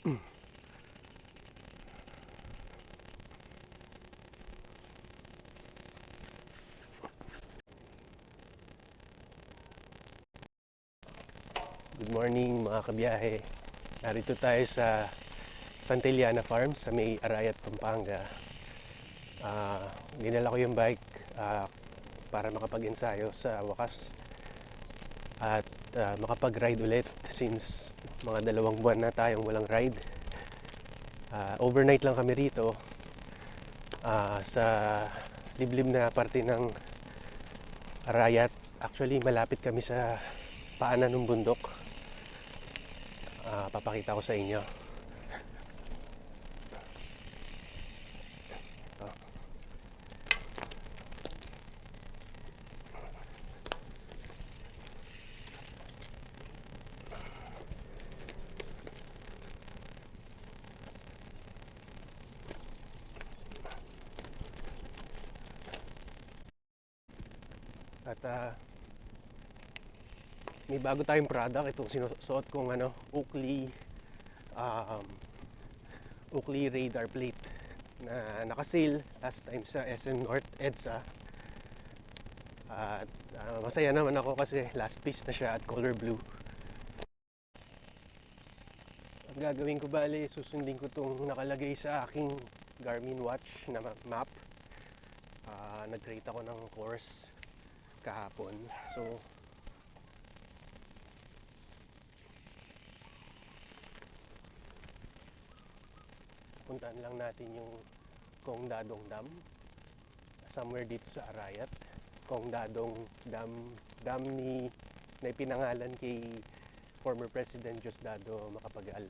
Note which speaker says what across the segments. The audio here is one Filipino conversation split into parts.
Speaker 1: Good morning mga kabiyahe. Narito tayo sa Santillana Farm sa may Arayat, Pampanga. Dinala ko yung bike para makapag-ensayo sa wakas at makapag-ride ulit since mga 2 buwan na tayong walang ride. Overnight lang kami rito sa liblib na parte ng Arayat. Actually malapit kami sa paanan ng bundok. Papakita ko sa inyo. At may bago tayong product. Itong sinusuot kong Oakley radar plate na naka-sale last time sa SM North EDSA. At masaya naman ako kasi last piece na siya at color blue. Ang gagawin ko bali, susundin ko itong nakalagay sa aking Garmin watch na map. Nag-create ako ng course kahapon. So puntaan lang natin yung Kong Dadong Dam somewhere dito sa Arayat. Kong Dadong Dam na ipinangalan kay former President Diosdado Macapagal.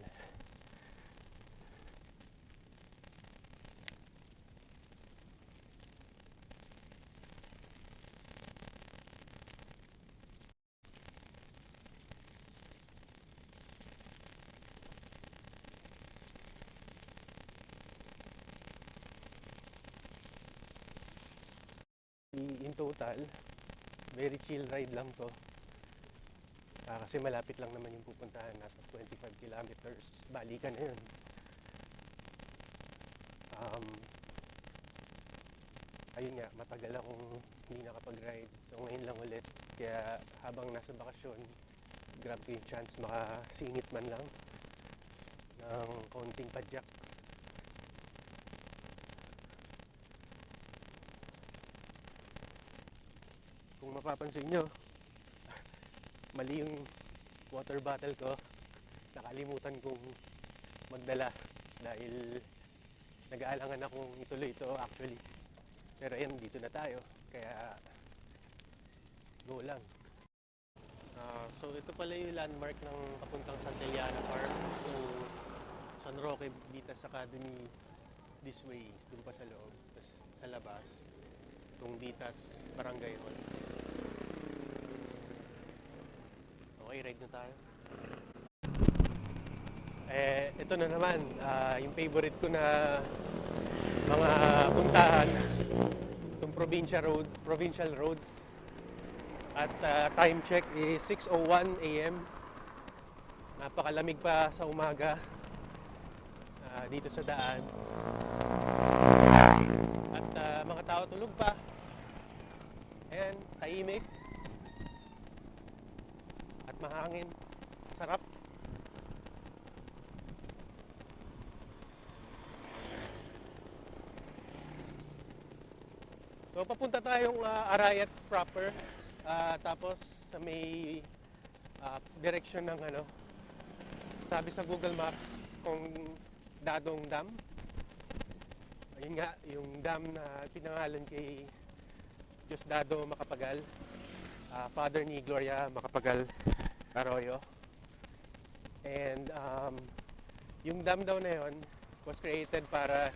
Speaker 1: In total, very chill ride lang to. Kasi malapit lang naman yung pupuntahan, nasa 25 kilometers, balikan na yun. Ayun nga, matagal akong hindi nakapag-ride, so ngayon lang ulit. Kaya habang nasa bakasyon, grab ko yung chance makasingit man lang ng konting padyak. Kung mapapansin nyo, mali yung water bottle ko. Nakalimutan kong magdala dahil nag-aalangan akong ituloy ito actually. Pero ayan, dito na tayo. Kaya go lang. So ito pala yung landmark ng papuntang Santillana Farm. So San Roque Vitas Academy this way, dun pa sa loob. Tapos sa labas, itong Vitas Barangay Hall. Okay, ride na tayo. Ito na naman, yung favorite ko na mga puntahan, itong provincial roads. At time check is 6:01 AM. Napakalamig pa sa umaga dito sa daan. At mga tao tulog pa. Ayan, tahimik. At mahangin. Sarap. So papunta tayong Arayat proper. Tapos sa may direction ng sabi sa Google Maps kung Dadong Dam. Ayun nga, yung dam na pinangalan kay Diosdado Macapagal, father ni Gloria Macapagal Arroyo. And yung dam daw na yun was created para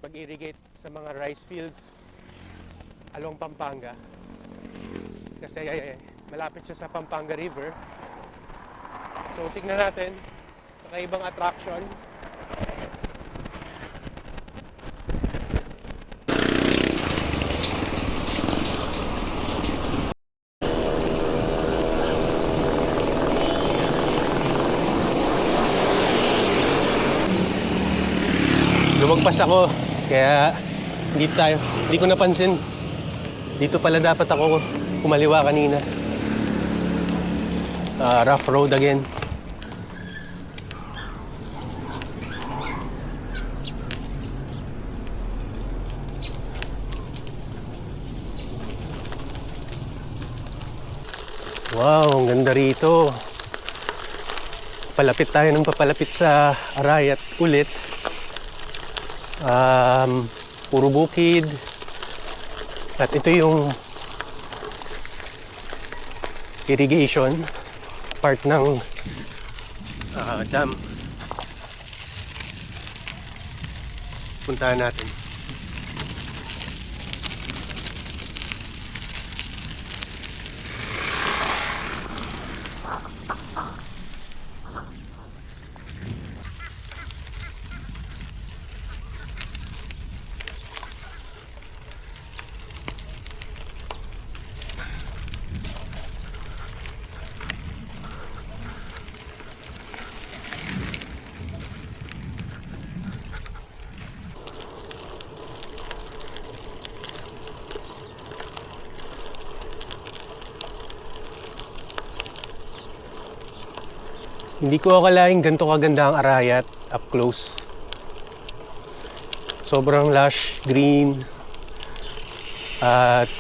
Speaker 1: mag-irrigate sa mga rice fields along Pampanga. Kasi malapit siya sa Pampanga River. So tignan natin, kakaibang attraction. lumagpas ako. Kaya hindi ko napansin. Dito pala dapat ako kumaliwa kanina. Rough road again. Wow, ang ganda rito. Papalapit tayo ng papalapit sa Arayat ulit. Puro bukid. At ito yung irrigation part ng dam. Puntahan natin. Hindi ko akalaing ganito kaganda ang Arayat up close. Sobrang lush, green. At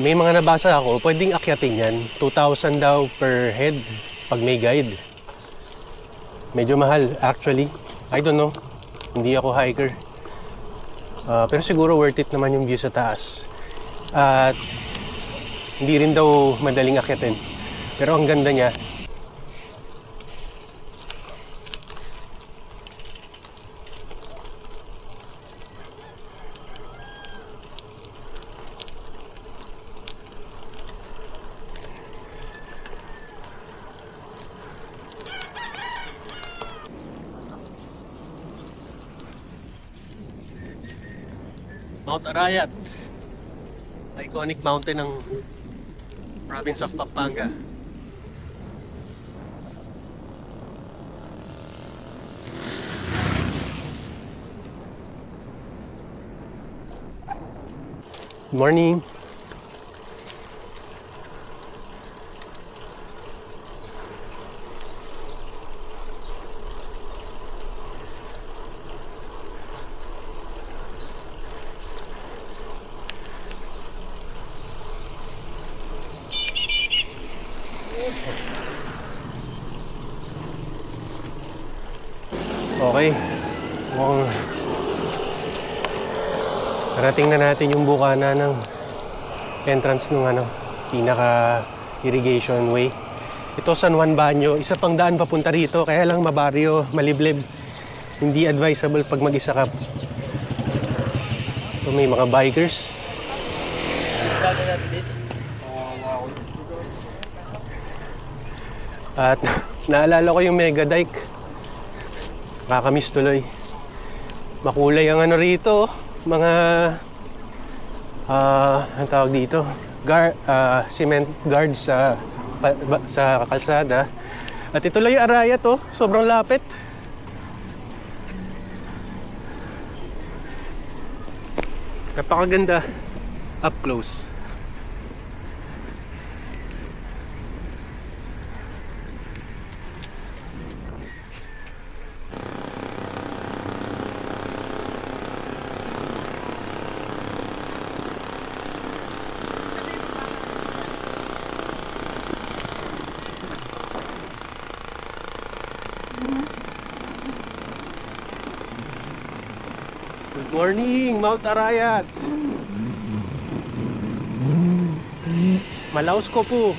Speaker 1: may mga nabasa ako, pwedeng akyatin yan. 2,000 daw per head pag may guide. Medyo mahal actually. I don't know. Hindi ako hiker. Pero siguro worth it naman yung view sa taas. At hindi rin daw madaling akyatin. Pero ang ganda niya. Mount Arayat, iconic mountain ng province of Pampanga. Good morning. Okay. Mukhang narating na natin yung bukana ng entrance ng pinaka irrigation way. Ito San Juan Banyo, isa pang daan papunta rito, kaya lang mabaryo, maliblib. Hindi advisable pag mag-isa ka. Ito may mga bikers. At naalala ko yung Mega Dike. Nakakamiss tuloy. Makulay ang rito, mga ang tawag dito, cement guards sa kalsada. At ito lang yung Arayat, sobrang lapit. Napakaganda up close. Good morning, Mount Arayat. Malaos ko po.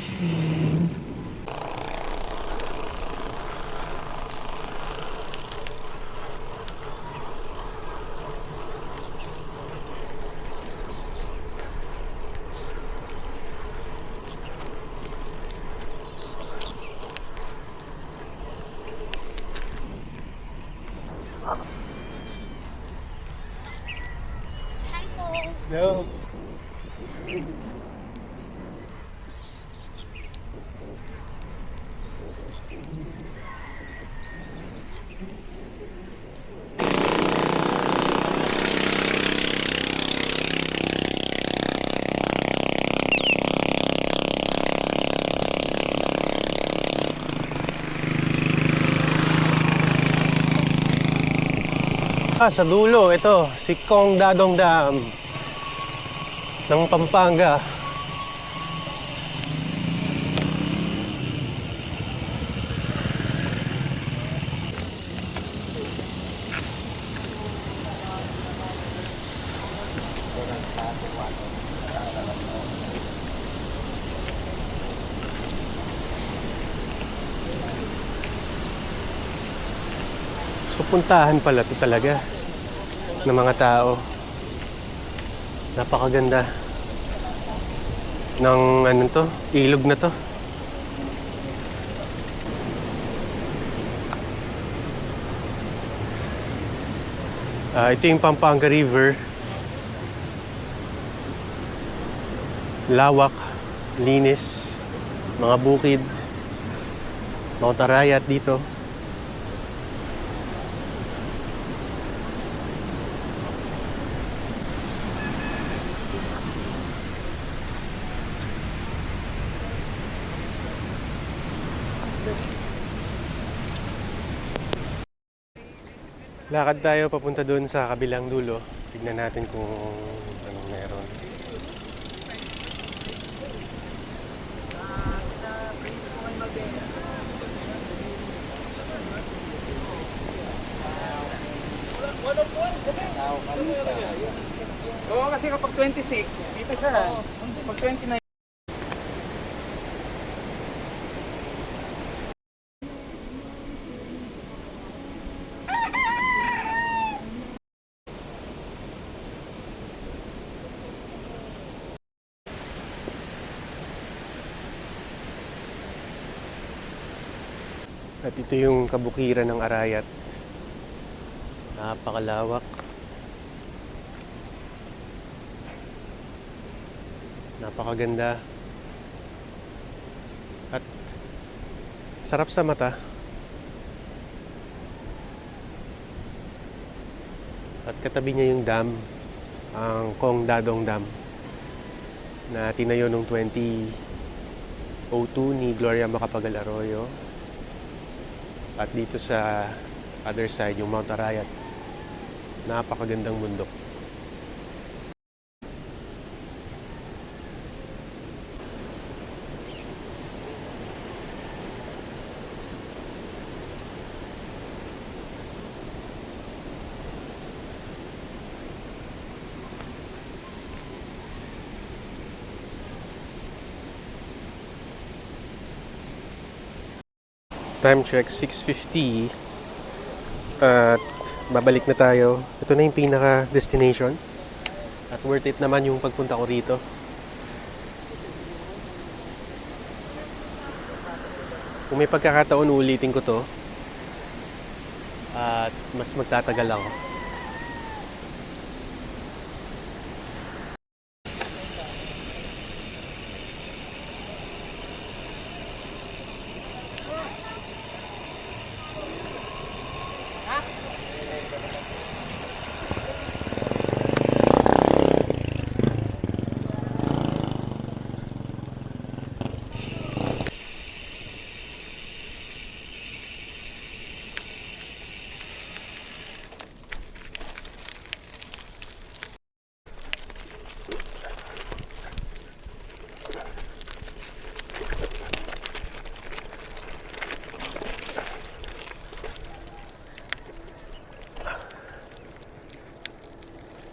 Speaker 1: No. Sa dulo, ito, si Kong Dadong Dam ng Pampanga. So, puntahan pala ito talaga ng mga tao. Napakaganda ng ano to, ilog na to. Ito yung Pampanga River. Lawak, linis, mga bukid, Mount Arayat dito. Lakad tayo papunta doon sa kabilang dulo. Tignan natin kung anong meron.
Speaker 2: Oo, kasi kapag 26, dito siya. Pag 29,
Speaker 1: At ito yung kabukiran ng Arayat. Napakalawak. Napakaganda. At sarap sa mata. At katabi niya yung dam, ang Kong Dadong Dam, na tinayo noong 2002 ni Gloria Macapagal Arroyo. At dito sa other side, yung Mount Arayat. Napakagandang bundok. Time check, 6:50. At babalik na tayo. Ito na yung pinaka-destination. At worth it naman yung pagpunta ko rito. Kung may pagkakataon, ulitin ko to. At mas magtatagal ako.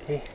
Speaker 1: Okay.